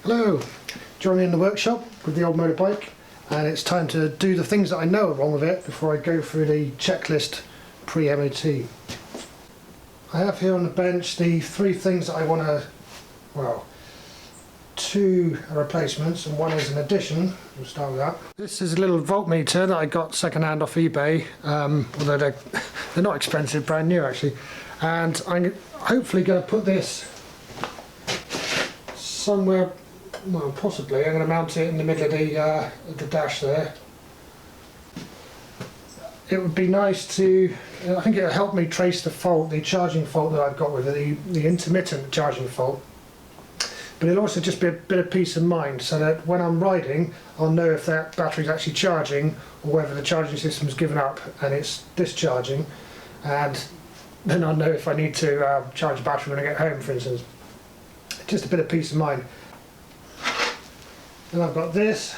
Hello, join me in the workshop with the old motorbike, and it's time to do the things that I know are wrong with it before I go through the checklist pre-MOT. I have here on the bench the three things that I want to, well, two are replacements and one is an addition. We'll start with that. This is a little voltmeter that I got second hand off eBay, although they're not expensive, brand new actually, and I'm hopefully going to put this somewhere. Well, possibly. I'm going to mount it in the middle of the dash there. It would be nice to, I think it will help me trace the fault, the charging fault that I've got with it, the intermittent charging fault. But it'll also just be a bit of peace of mind, so that when I'm riding, I'll know if that battery's actually charging or whether the charging system's given up and it's discharging, and then I'll know if I need to charge the battery when I get home, for instance. Just a bit of peace of mind. Then I've got this.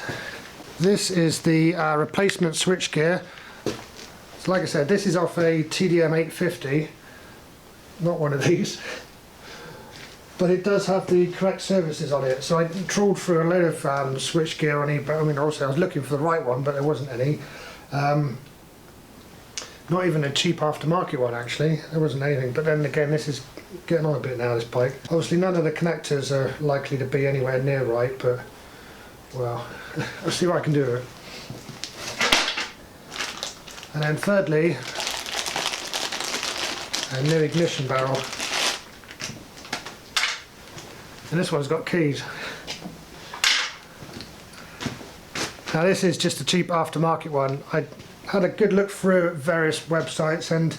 This is the replacement switchgear. So like I said, this is off a TDM 850, not one of these, but it does have the correct services on it. So I trawled through a load of switchgear on eBay. I mean, also I was looking for the right one, but there wasn't any. Not even a cheap aftermarket one actually. There wasn't anything. But then again, this is getting on a bit now, this bike. Obviously none of the connectors are likely to be anywhere near right, but well, I'll see what I can do with it. And then thirdly, a new ignition barrel. And this one's got keys. Now this is just a cheap aftermarket one. I had a good look through at various websites, and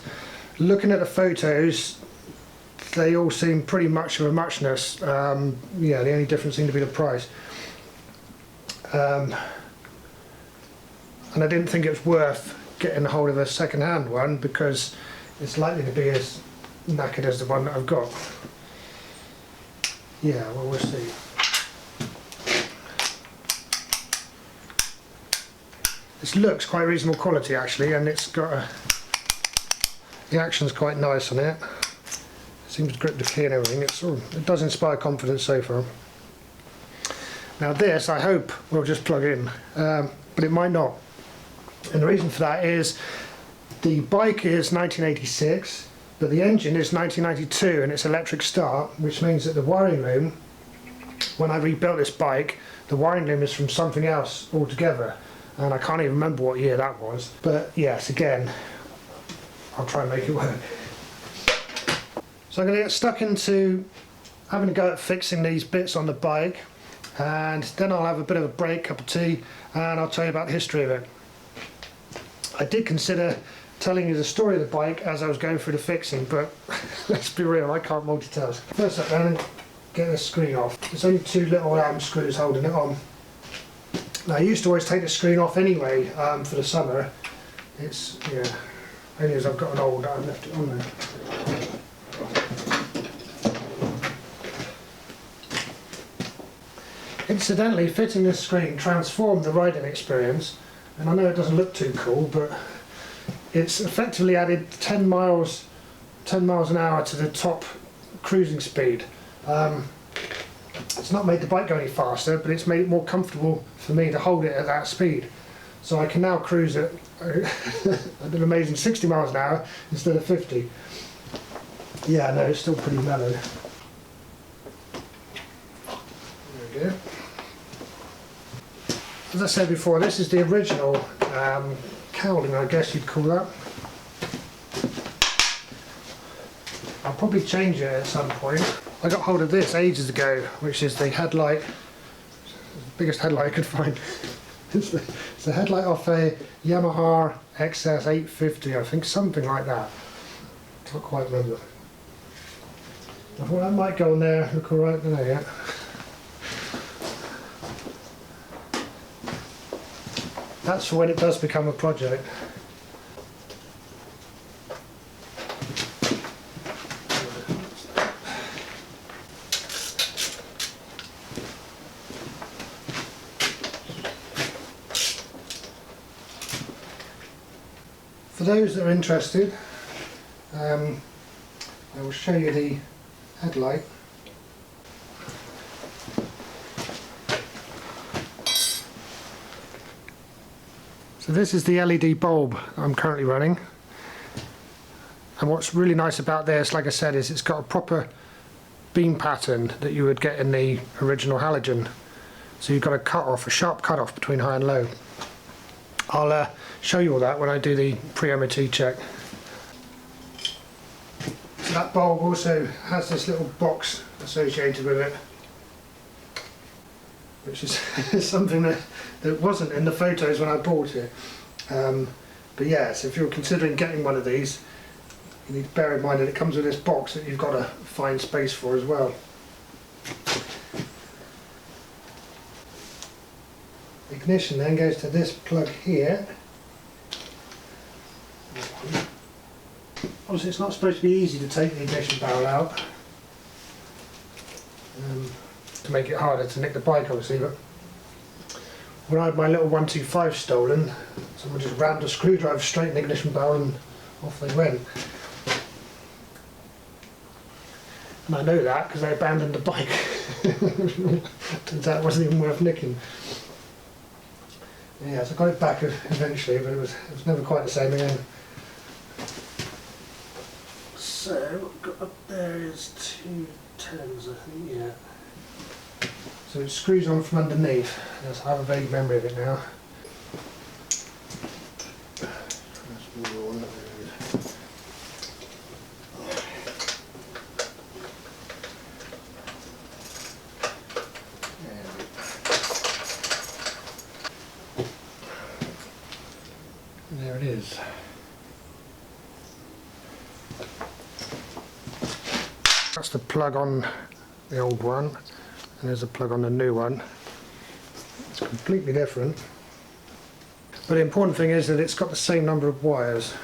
looking at the photos, they all seem pretty much of a muchness. Yeah, the only difference seemed to be the price. And I didn't think it was worth getting a hold of a second-hand one because it's likely to be as knackered as the one that I've got. Yeah, well, we'll see. This looks quite reasonable quality actually, and it's got the action's quite nice on it. It seems to grip the key and everything. It does inspire confidence so far. Now this, I hope, will just plug in, but it might not. And the reason for that is the bike is 1986, but the engine is 1992 and it's electric start, which means that the wiring loom, when I rebuilt this bike, the wiring loom is from something else altogether. And I can't even remember what year that was. But yes, again, I'll try and make it work. So I'm going to get stuck into having a go at fixing these bits on the bike, and then I'll have a bit of a break, cup of tea, and I'll tell you about the history of it. I did consider telling you the story of the bike as I was going through the fixing, but let's be real, I can't multitask. First up then, get the screen off. There's only two little screws holding it on. Now I used to always take the screen off anyway for the summer. It's, yeah, only as I've gotten older I've left it on there. Incidentally, fitting this screen transformed the riding experience, and I know it doesn't look too cool, but it's effectively added 10 miles an hour to the top cruising speed. It's not made the bike go any faster, but it's made it more comfortable for me to hold it at that speed. So I can now cruise at an amazing 60 miles an hour instead of 50. Yeah, no, it's still pretty mellow. There we go. As I said before, this is the original cowling, I guess you'd call that. I'll probably change it at some point. I got hold of this ages ago, which is the headlight, the biggest headlight I could find. It's the headlight off a Yamaha XS850, I think, something like that. Can't quite remember. I thought that might go on there, look alright there, yeah. That's for when it does become a project. For those that are interested, I will show you the headlight. So this is the LED bulb I'm currently running, and what's really nice about this, like I said, is it's got a proper beam pattern that you would get in the original halogen. So you've got a sharp cut off between high and low. I'll show you all that when I do the pre-MOT check. So that bulb also has this little box associated with it, which is something that wasn't in the photos when I bought it. But yeah, so if you're considering getting one of these, you need to bear in mind that it comes with this box that you've got to find space for as well. The ignition then goes to this plug here. Obviously it's not supposed to be easy to take the ignition barrel out, to make it harder to nick the bike obviously, but when I had my little 125 stolen, someone just rammed a screwdriver straight in the ignition barrel and off they went. And I know that because they abandoned the bike. Turns out it wasn't even worth nicking. Yeah, so I got it back eventually, but it was never quite the same again. So what I've got up there is 210s, I think, yeah. So it screws on from underneath. Yes, I have a vague memory of it now. There it is. That's the plug on the old one, and there's a plug on the new one. It's completely different. But the important thing is that it's got the same number of wires.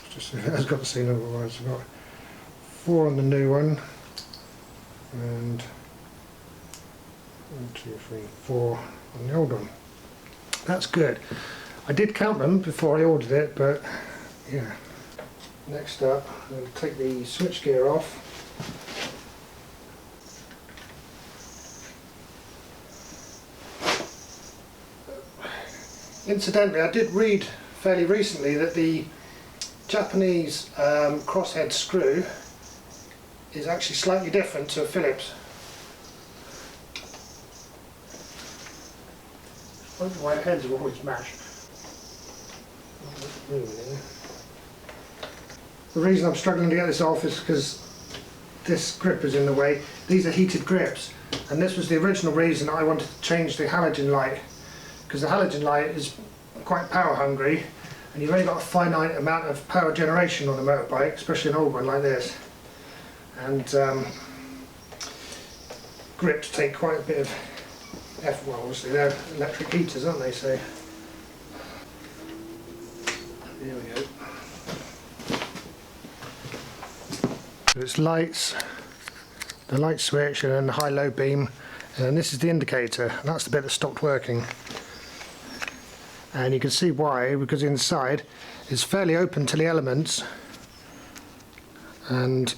Just it has got the same number of wires. I've got 4 on the new one, and 1, 2, 3, 4 on the old one. That's good. I did count them before I ordered it, but yeah. Next up, I'm going to take the switch gear off. Incidentally, I did read fairly recently that the Japanese crosshead screw is actually slightly different to a Phillips. I wonder why heads are always mashed. The reason I'm struggling to get this off is because this grip is in the way. These are heated grips, and this was the original reason I wanted to change the halogen light, because the halogen light is quite power hungry and you've only got a finite amount of power generation on a motorbike, especially an old one like this, and grips take quite a bit of effort. Well, obviously they're electric heaters, aren't they, so there we go. So it's lights, the light switch, and then the high-low beam, and this is the indicator, and that's the bit that stopped working. And you can see why, because inside it's fairly open to the elements, and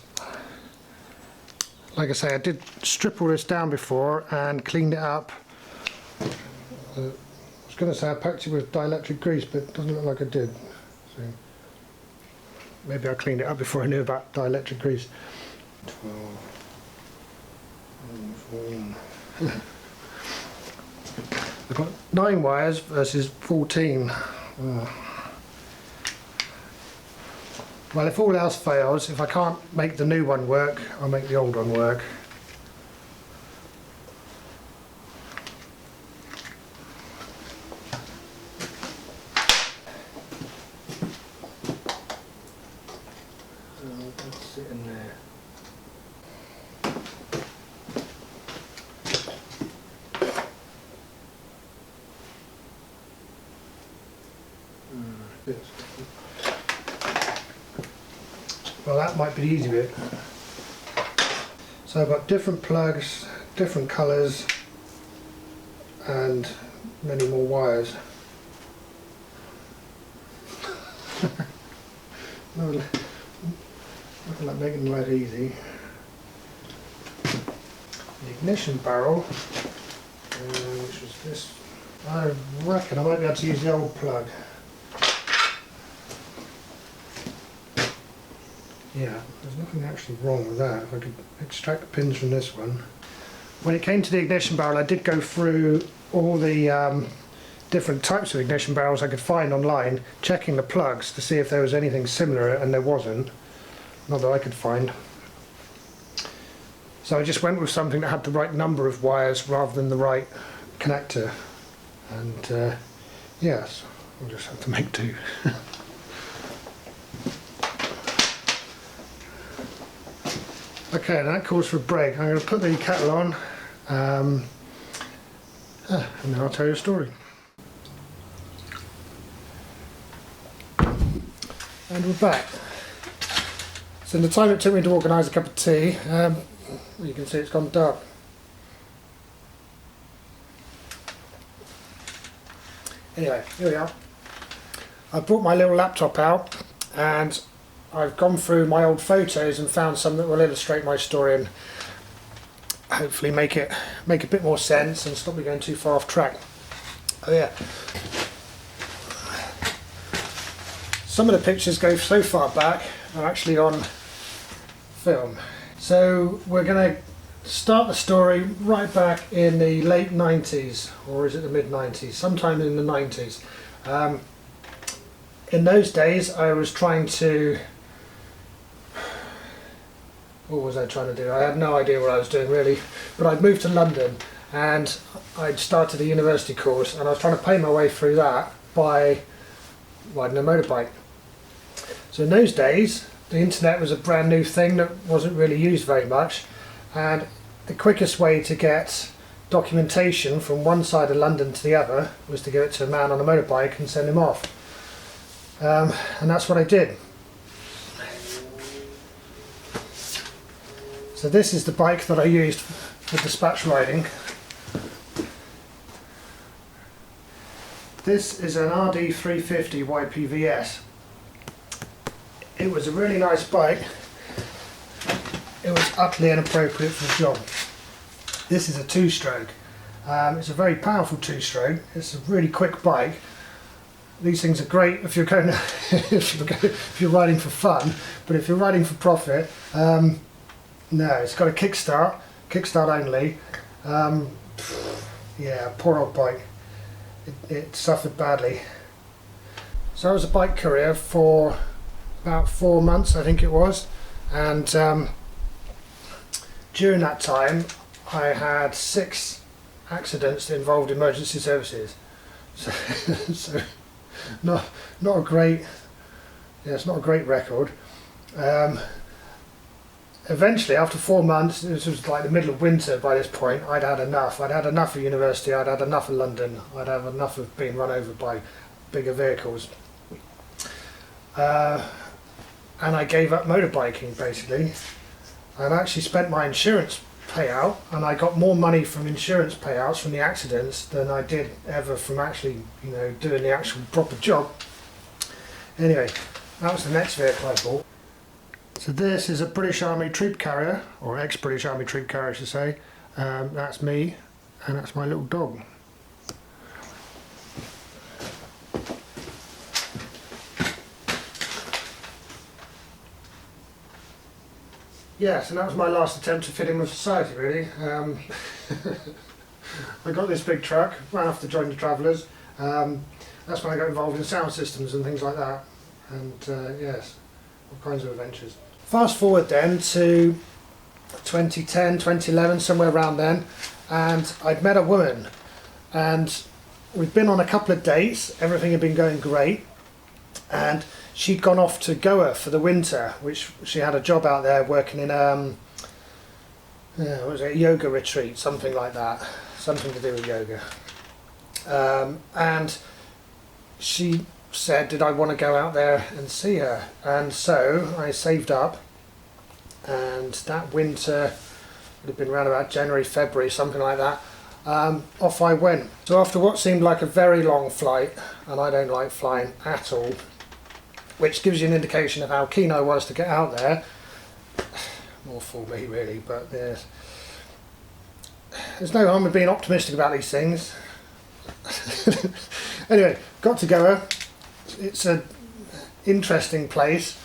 like I say, I did strip all this down before and cleaned it up. I was going to say I packed it with dielectric grease, but it doesn't look like I did. So maybe I cleaned it up before I knew about dielectric grease. 12, 14. I've got 9 wires versus 14. Well, if all else fails, if I can't make the new one work, I'll make the old one work. That's sitting there. Well, that might be the easy bit. So I've got different plugs, different colours, and many more wires. Nothing like making the life easy. The ignition barrel, which is this I reckon I might be able to use the old plug. Yeah, there's nothing actually wrong with that. If I could extract the pins from this one. When it came to the ignition barrel, I did go through all the different types of ignition barrels I could find online, checking the plugs to see if there was anything similar, and there wasn't. Not that I could find. So I just went with something that had the right number of wires rather than the right connector. And yes, we'll just have to make do. Okay, that calls for a break. I'm going to put the kettle on and then I'll tell you a story. And we're back. So in the time it took me to organise a cup of tea, you can see it's gone dark. Anyway, here we are. I brought my little laptop out and I've gone through my old photos and found some that will illustrate my story and hopefully make a bit more sense and stop me going too far off track. Oh yeah. Some of the pictures go so far back, they're actually on film. So we're going to start the story right back in the late 90s, or is it the mid 90s? Sometime in the 90s. In those days I was trying to... What was I trying to do? I had no idea what I was doing really, but I'd moved to London and I'd started a university course and I was trying to pay my way through that by riding a motorbike. So in those days the internet was a brand new thing that wasn't really used very much, and the quickest way to get documentation from one side of London to the other was to give it to a man on a motorbike and send him off. And that's what I did. So this is the bike that I used for dispatch riding. This is an RD350 YPVS. It was a really nice bike. It was utterly inappropriate for the job. This is a two-stroke. It's a very powerful two-stroke. It's a really quick bike. These things are great if you're going if you're riding for fun, but if you're riding for profit, no, it's got a kickstart only. Yeah, poor old bike. It suffered badly. So I was a bike courier for about 4 months, I think it was, and during that time I had 6 accidents that involved emergency services. So not a great, yeah, it's not a great record. Eventually, after 4 months, this was like the middle of winter by this point, I'd had enough. I'd had enough of university, I'd had enough of London, I'd had enough of being run over by bigger vehicles. And I gave up motorbiking basically. And I actually spent my insurance payout, and I got more money from insurance payouts from the accidents than I did ever from actually, you know, doing the actual proper job. Anyway, that was the next vehicle I bought. So this is a British Army troop carrier, or ex-British Army troop carrier I should say. That's me, and that's my little dog. Yes, and that was my last attempt to fit in with society really. I got this big truck, ran off to join the Travellers. That's when I got involved in sound systems and things like that. And yes, all kinds of adventures. Fast forward then to 2010, 2011, somewhere around then, and I'd met a woman, and we'd been on a couple of dates, everything had been going great, and she'd gone off to Goa for the winter, which she had a job out there working in what was it, a yoga retreat, something like that, something to do with yoga. And she said, did I want to go out there and see her? And so I saved up, and that winter, would have been around about January, February, something like that, off I went. So after what seemed like a very long flight, and I don't like flying at all, which gives you an indication of how keen I was to get out there, more for me really, but there's no harm in being optimistic about these things. Anyway, got to Goa. It's an interesting place.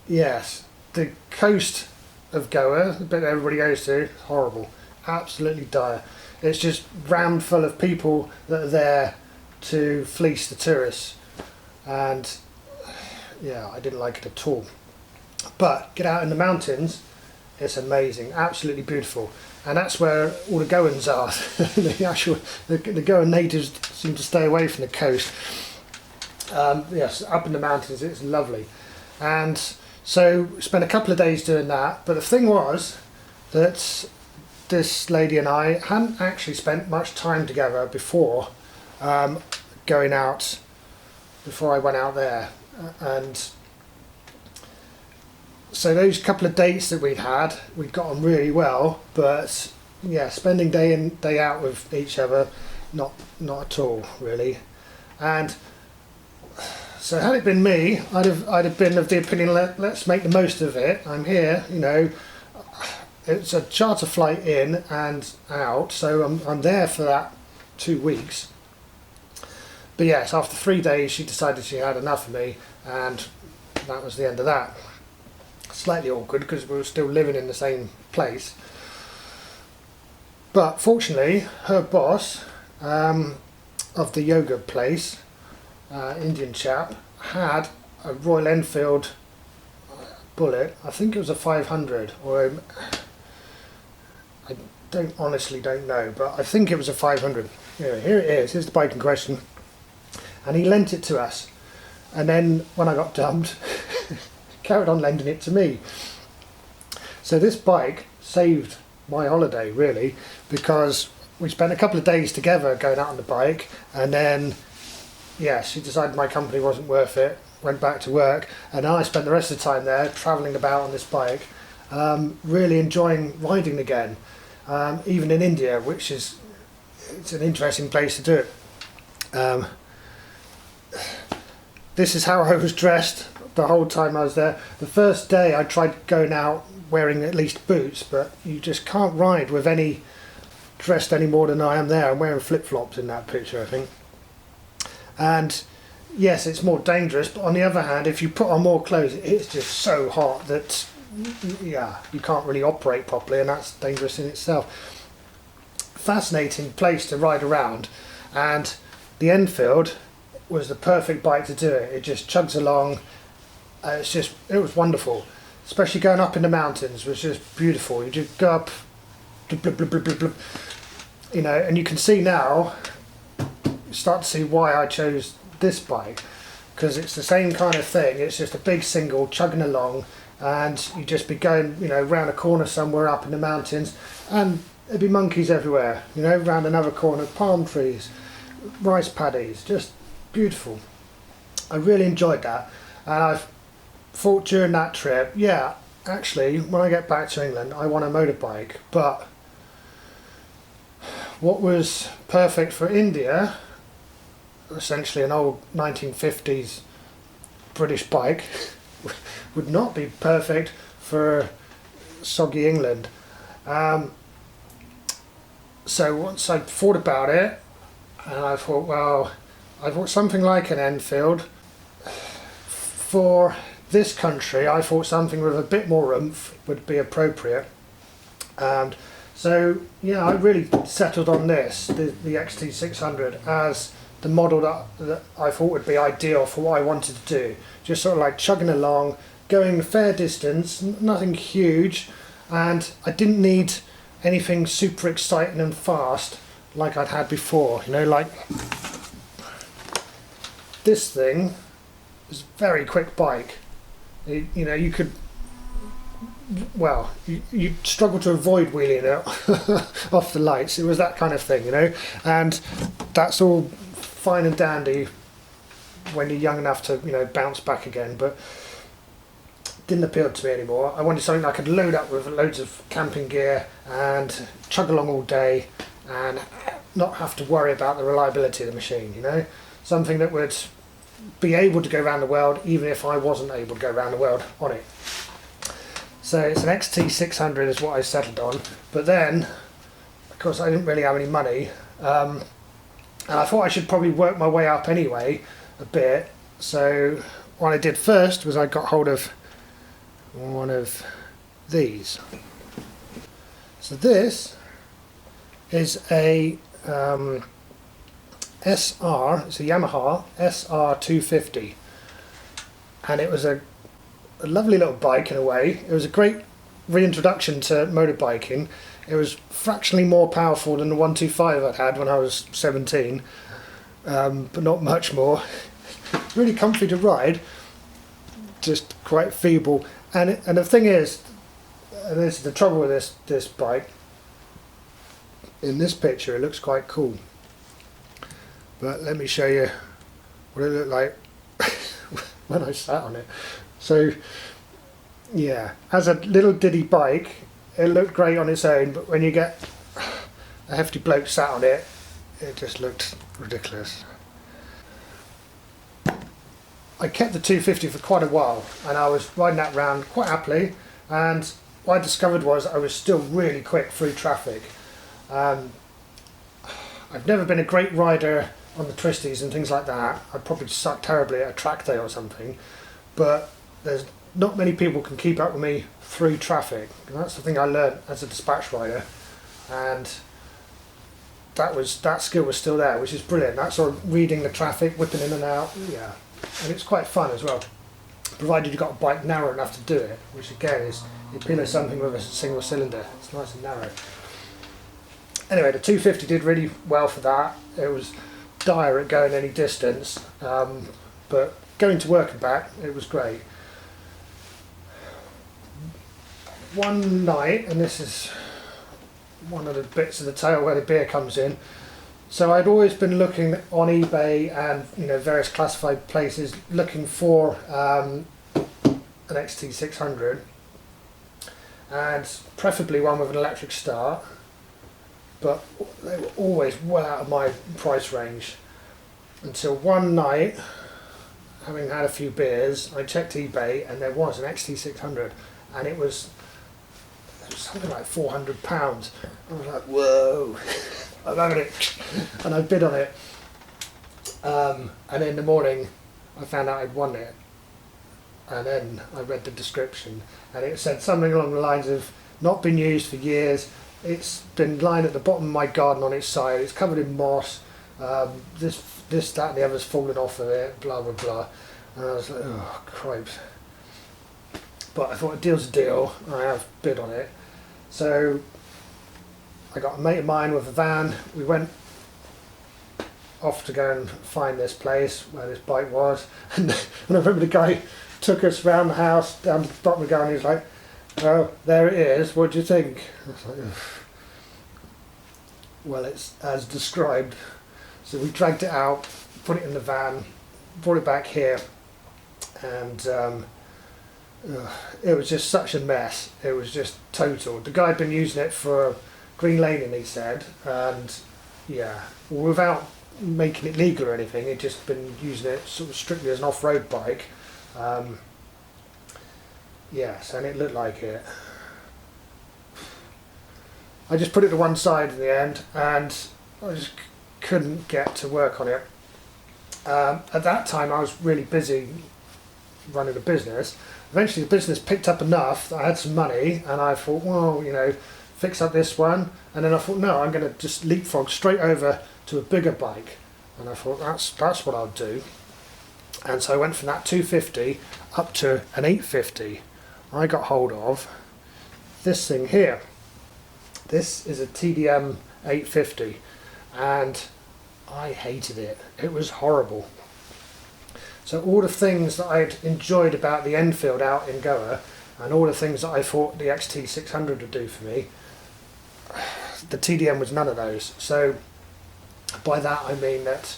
Yes, the coast of Goa, the bit that everybody goes to, horrible, absolutely dire. It's just rammed full of people that are there to fleece the tourists, and yeah, I didn't like it at all. But get out in the mountains, it's amazing, absolutely beautiful, and that's where all the Goans are. the Goan natives seem to stay away from the coast. Yes, up in the mountains, it's lovely, and so spent a couple of days doing that. But the thing was that this lady and I hadn't actually spent much time together before going out, before I went out there, and so those couple of dates that we'd got on really well, but yeah, spending day in day out with each other, not at all really. And so had it been me, I'd have been of the opinion, let's make the most of it. I'm here, you know. It's a charter flight in and out, so I'm there for that 2 weeks. But yes, after 3 days, she decided she had enough of me, and that was the end of that. Slightly awkward because we were still living in the same place. But fortunately, her boss of the yoga place, Indian chap, had a Royal Enfield Bullet. I think it was a 500, or I honestly don't know, but I think it was a 500. Yeah, here it is. Here's the bike in question, and he lent it to us. And then when I got dumped, carried on lending it to me. So this bike saved my holiday really, because we spent a couple of days together going out on the bike, and then yeah, she decided my company wasn't worth it, went back to work, and I spent the rest of the time there travelling about on this bike, really enjoying riding again, even in India, which is, it's an interesting place to do it. This is how I was dressed the whole time I was there. The first day I tried going out wearing at least boots, but you just can't ride with any dressed any more than I am there. I'm wearing flip-flops in that picture, I think. And yes, it's more dangerous, but on the other hand, if you put on more clothes, it's just so hot that yeah, you can't really operate properly, and that's dangerous in itself. Fascinating place to ride around, and the Enfield was the perfect bike to do it. It just chugs along. It was wonderful, especially going up in the mountains was just beautiful. You just go up, blub, blub, blub, blub, blub, you know, and you can see now, start to see why I chose this bike, because it's the same kind of thing. It's just a big single chugging along, and you just be going, you know, round a corner somewhere up in the mountains, and there'd be monkeys everywhere, you know, round another corner, palm trees, rice paddies, just beautiful. I really enjoyed that, and I've thought during that trip, yeah, actually when I get back to England I want a motorbike. But what was perfect for India, essentially an old 1950s British bike, would not be perfect for soggy England. So once I thought about it, and I thought, well, I thought something like an Enfield. For this country, I thought something with a bit more oomph would be appropriate. And so, yeah, I really settled on this, the XT600, as the model that I thought would be ideal for what I wanted to do. Just sort of like chugging along, going a fair distance, nothing huge, and I didn't need anything super exciting and fast like I'd had before. You know, like this thing was a very quick bike. You know, you could, well, you struggle to avoid wheeling it off the lights. It was that kind of thing, you know, and that's all fine and dandy when you're young enough to, you know, bounce back again, but didn't appeal to me anymore. I wanted something I could load up with loads of camping gear and chug along all day and not have to worry about the reliability of the machine, you know, something that would be able to go around the world even if I wasn't able to go around the world on it. So it's an XT600 is what I settled on, but then of course I didn't really have any money, and I thought I should probably work my way up anyway a bit. So what I did first was I got hold of one of these. So this is a SR, it's a Yamaha SR250, and it was a lovely little bike in a way. It was a great reintroduction to motorbiking. It was fractionally more powerful than the 125 I'd had when I was 17, but not much more. Really comfy to ride, just quite feeble. And the thing is, and this is the trouble with this bike, in this picture it looks quite cool. But let me show you what it looked like when I sat on it. So yeah, as a little diddy bike, it looked great on its own, but when you get a hefty bloke sat on it, it just looked ridiculous. I kept the 250 for quite a while, and I was riding that round quite happily, and what I discovered was I was still really quick through traffic. I've never been a great rider on the twisties and things like that. I'd probably suck terribly at a track day or something, but there's not many people can keep up with me through traffic, and that's the thing I learned as a dispatch rider, and that skill was still there, which is brilliant. That's sort of reading the traffic, whipping in and out, yeah, and it's quite fun as well, provided you've got a bike narrow enough to do it, which again is the appeal of something with a single cylinder. It's nice and narrow. Anyway, the 250 did really well for that. It was dire at going any distance, but going to work and back, it was great. One night, and this is one of the bits of the tale where the beer comes in, so I'd always been looking on eBay and various classified places looking for an XT600, and preferably one with an electric start, but they were always well out of my price range, until one night, having had a few beers, I checked eBay and there was an XT600, and it was something like £400. I was like, whoa, I'm having it, and I bid on it, and in the morning I found out I'd won it, and then I read the description, and it said something along the lines of not been used for years, it's been lying at the bottom of my garden on its side, it's covered in moss, this, that and the other's fallen off of it, blah blah blah, and I was like, oh cripes. But I thought a deal's a deal, and I have bid on it. So I got a mate of mine with a van, we went off to go and find this place where this bike was, and I remember the guy took us round the house, down to the bottom of the garden, and he was like, oh, there it is, what do you think? I was like, ugh. Well, it's as described. So we dragged it out, put it in the van, brought it back here, and it was just such a mess. It was just total. The guy had been using it for green laning, he said, and yeah, without making it legal or anything, he'd just been using it sort of strictly as an off-road bike. Yes, and it looked like it. I just put it to one side in the end, and I just couldn't get to work on it. At that time I was really busy running a business. Eventually the business picked up enough that I had some money, and I thought, well, fix up this one, and then I thought, no, I'm going to just leapfrog straight over to a bigger bike, and I thought that's what I'll do. And so I went from that 250 up to an 850. I got hold of this thing here. This is a TDM 850, and I hated it. It was horrible. So all the things that I'd enjoyed about the Enfield out in Goa, and all the things that I thought the XT600 would do for me, the TDM was none of those. So by that I mean that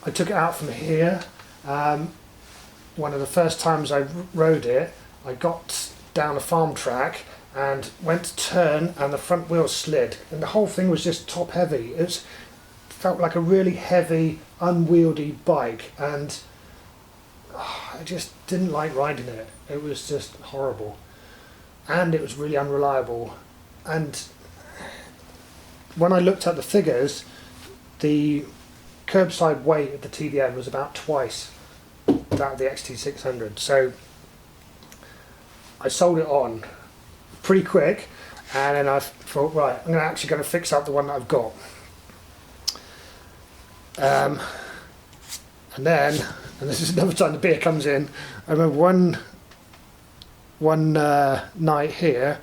I took it out from here. One of the first times I rode it, I got down a farm track and went to turn, and the front wheel slid, and the whole thing was just top heavy. It felt like a really heavy, unwieldy bike, and I just didn't like riding it. It was just horrible, and it was really unreliable. And when I looked at the figures, the curbside weight of the TDM was about twice that of the XT600. So I sold it on pretty quick, and then I thought, right, I'm actually going to fix up the one that I've got. And then, and this is another time the beer comes in, I remember one night here,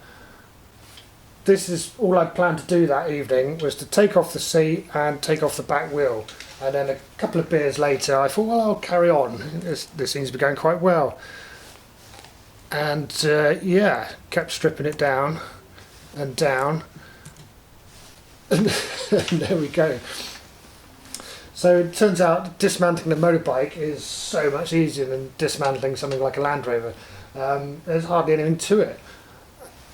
this is all I'd planned to do that evening, was to take off the seat and take off the back wheel. And then a couple of beers later I thought, well, I'll carry on, this seems to be going quite well. And yeah, kept stripping it down and down, and there we go. So it turns out dismantling the motorbike is so much easier than dismantling something like a Land Rover. There's hardly anything to it,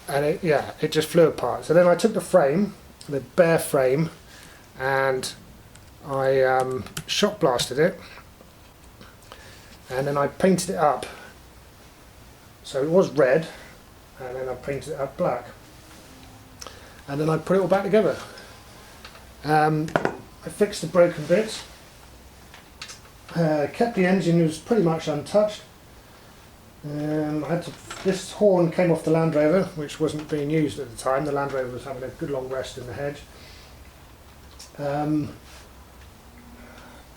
and it just flew apart. So then I took the frame, the bare frame, and I shot blasted it, and then I painted it up. So it was red, and then I painted it up black, and then I put it all back together. I fixed the broken bits, kept the engine, it was pretty much untouched. This horn came off the Land Rover, which wasn't being used at the time. The Land Rover was having a good long rest in the hedge.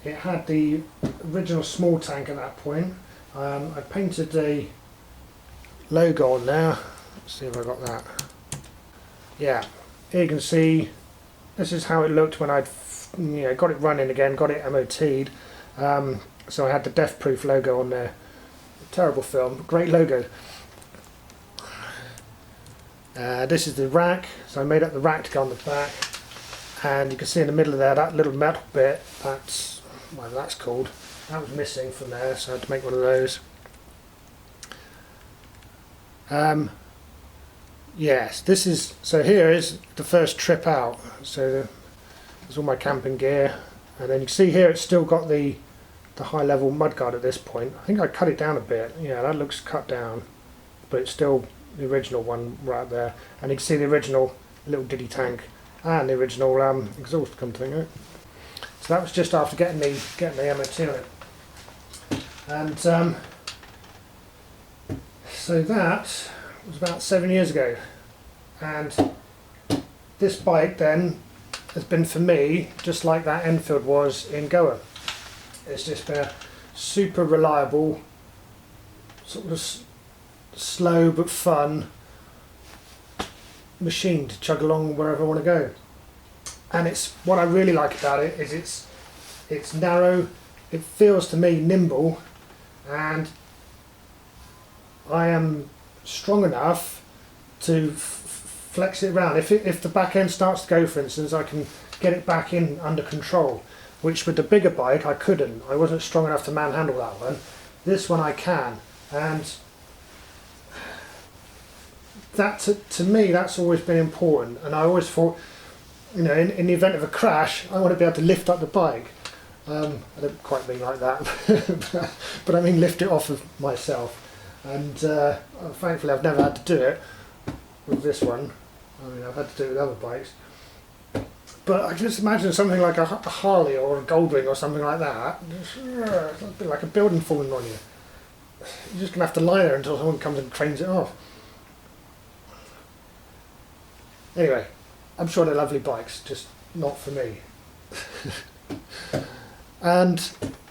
It had the original small tank at that point. I painted a logo on there. Let's see if I got that. Yeah, here you can see this is how it looked when I'd got it running again, got it MOT'd. So I had the Death Proof logo on there. Terrible film, great logo. This is the rack, so I made up the rack to go on the back, and you can see in the middle of there that little metal bit, that's whatever that's called, that was missing from there, so I had to make one of those. Yes, this is, so here is the first trip out, so there's all my camping gear, and then you can see here it's still got the high level mudguard at this point. I think I cut it down a bit, yeah, that looks cut down, but it's still the original one right there, and you can see the original little diddy tank and the original exhaust, come to think of it. So that was just after getting the MOT on it, and so that was about 7 years ago, and this bike then has been for me just like that Enfield was in Goa. It's just been a super reliable, sort of slow but fun machine to chug along wherever I want to go. And it's, what I really like about it is it's narrow, it feels to me nimble, and I am strong enough to flex it around. If the back end starts to go, for instance, I can get it back in under control, which with the bigger bike I couldn't. I wasn't strong enough to manhandle that one. This one I can, and that to me that's always been important. And I always thought, you know, in the event of a crash, I want to be able to lift up the bike. I don't quite mean like that, but I mean lift it off of myself. And thankfully I've never had to do it with this one. I mean, I've had to do it with other bikes. But I can just imagine something like a Harley or a Goldwing or something like that. It's a bit like a building falling on you. You're just going to have to lie there until someone comes and trains it off. Anyway, I'm sure they're lovely bikes, just not for me. And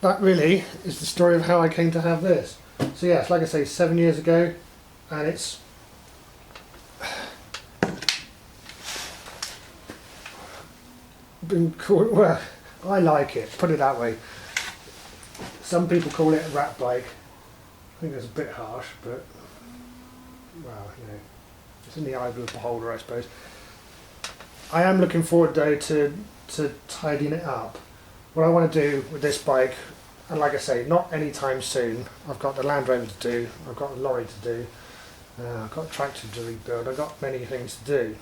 that really is the story of how I came to have this. So yes, like I say, 7 years ago, and it's been cool. Well, I like it, put it that way. Some people call it a rat bike. I think that's a bit harsh, but well, you know, it's in the eye of the beholder, I suppose. I am looking forward though to tidying it up. What I want to do with this bike, and like I say, not anytime soon. I've got the Land Rover to do, I've got a lorry to do, I've got a tractor to rebuild, I've got many things to do.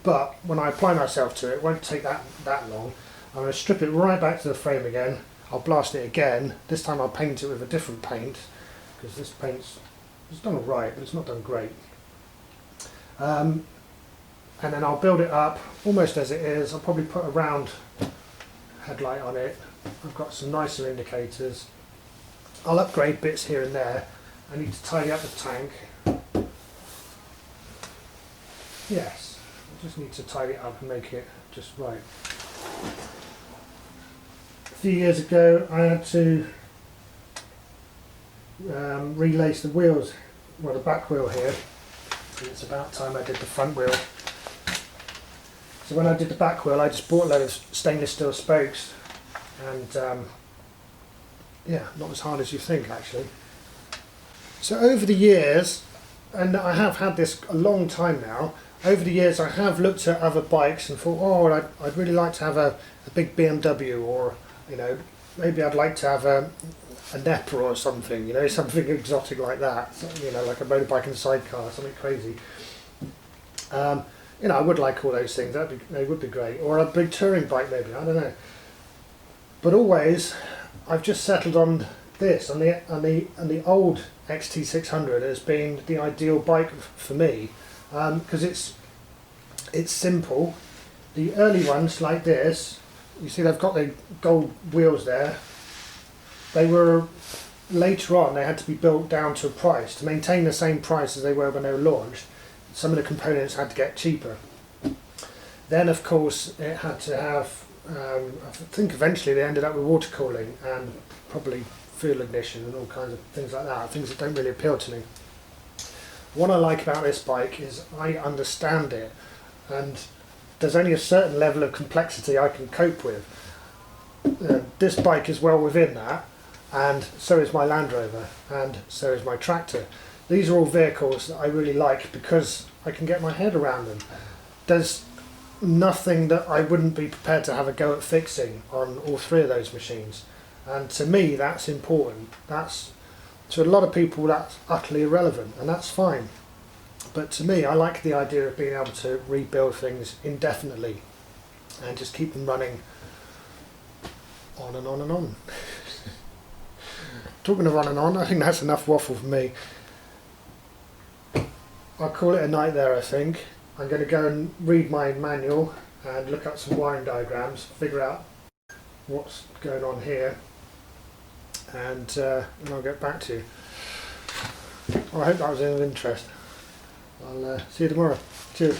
But when I apply myself to it, it won't take that long. I'm going to strip it right back to the frame again. I'll blast it again. This time I'll paint it with a different paint, because this paint's done alright, but it's not done great. And then I'll build it up almost as it is. I'll probably put a round headlight on it. I've got some nicer indicators. I'll upgrade bits here and there. I need to tidy up the tank. Yes, I just need to tidy it up and make it just right. A few years ago I had to relace the wheels, well, the back wheel here. And it's about time I did the front wheel. So when I did the back wheel, I just bought a load of stainless steel spokes, and yeah, not as hard as you think actually. So over the years, and I have had this a long time now, over the years I have looked at other bikes and thought, oh, I'd really like to have a big BMW, or, you know, maybe I'd like to have a Nepper or something, you know, something exotic like that, you know, like a motorbike and sidecar, something crazy. You know, I would like all those things. They would be great. Or a big touring bike, maybe. I don't know. But always, I've just settled on this, on the old XT600 as being the ideal bike for me, because it's simple. The early ones like this, you see, they've got the gold wheels there. They were later on. They had to be built down to a price to maintain the same price as they were when they were launched. Some of the components had to get cheaper. Then, of course, it had to have, I think eventually they ended up with water cooling and probably fuel ignition and all kinds of things like that, things that don't really appeal to me. What I like about this bike is I understand it, and there's only a certain level of complexity I can cope with. This bike is well within that, and so is my Land Rover, and so is my tractor. These are all vehicles that I really like because I can get my head around them. There's nothing that I wouldn't be prepared to have a go at fixing on all three of those machines. And to me, that's important. That's, to a lot of people, that's utterly irrelevant, and that's fine. But to me, I like the idea of being able to rebuild things indefinitely and just keep them running on and on and on. Talking of on and on, I think that's enough waffle for me. I'll call it a night there, I think. I'm going to go and read my manual and look up some wiring diagrams, figure out what's going on here, and I'll get back to you. Well, I hope that was of interest. I'll see you tomorrow. Cheers.